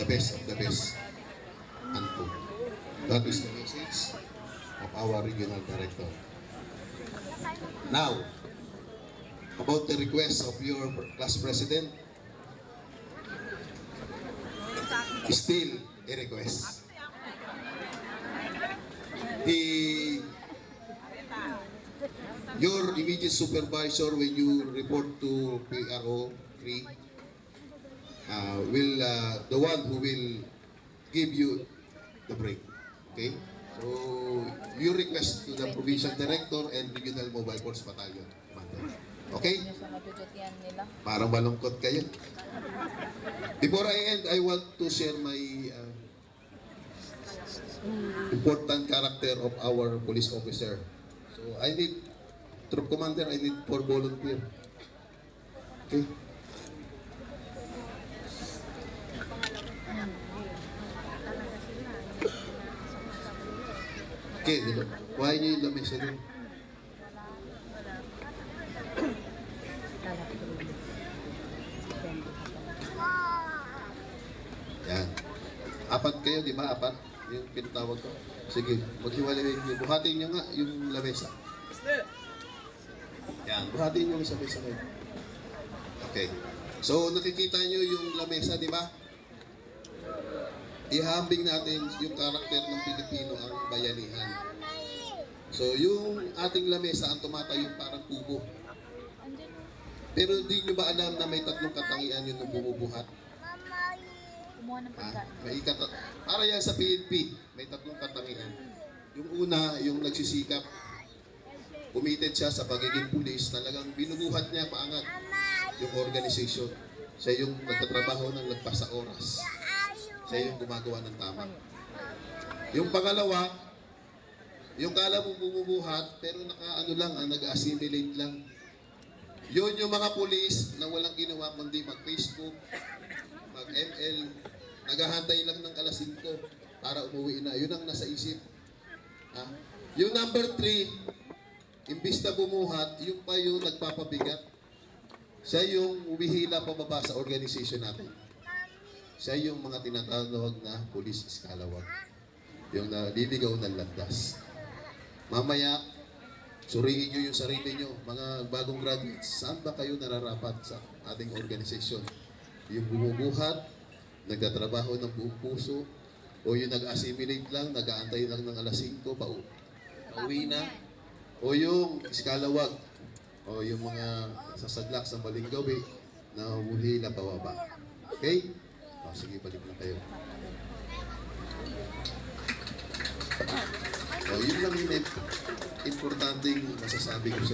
the best of the best. Anto. That is the message of our regional director. Now, about the request of your class president, still a request. Your immediate supervisor, when you report to PRO 3, will the one who will give you the break. Okay? So, you request to the provincial director and regional mobile force battalion. Okay? Parang malungkot kayo. Before I end, I want to share my important character of our police officer. So, I need, troop commander, I need 4 volunteer. Okay? Okay, dito. Kuhain niyo yung lamesa doon. Yan. 4 kayo, di ba? 4 yung pinatawag ko. Sige, maghiwalay niyo. Buhatin niyo nga yung lamesa. Yan, buhatin niyo sa mesa ngayon. Okay. So, nakikita niyo yung lamesa, di ba? Ihambing natin yung karakter ng Pilipino ang bayanihan. So, yung ating lamesa ang tumatayong parang kubo. Pero hindi nyo ba alam na may 3 katangian yun nung bumubuhat? Para yan sa PNP, may 3 katangian. Yung una, yung nagsisikap, committed siya sa pagiging pulis, talagang binubuhat niya paangat yung organization. Siya yung nagtatrabaho ng lagpas sa oras. Siya yung gumagawa ng tama. Yung pangalawa, yung kala mo bumubuhat, pero naka-ano lang, nag-assimilate lang. Yun yung mga pulis na walang ginawa kundi mag-Facebook, mag-ML, naghahantay lang ng alas 5 para umuwi na. Yun ang nasa isip. Yung number 3, imbis na bumuhat, yung pa yung nagpapabigat. Siya yung umihila pababa sa organization natin. Siya yung mga tinatawag na police scalawag. Yung naliligaw ng landas. Mamaya, suriin nyo yung sarili nyo, mga bagong graduates, saan ba kayo nararapat sa ating organisasyon? Yung bumubuhat, nagtatrabaho ng buong puso, o yung nag-assimilate lang, nag-aantay lang ng alas 5, pauwi na, o yung scalawag, o yung mga sasadlak sa maling gawi na humihila pababa. Okay? O, sige, balik na kayo. O, yun lang yung importanteng masasabi ko sa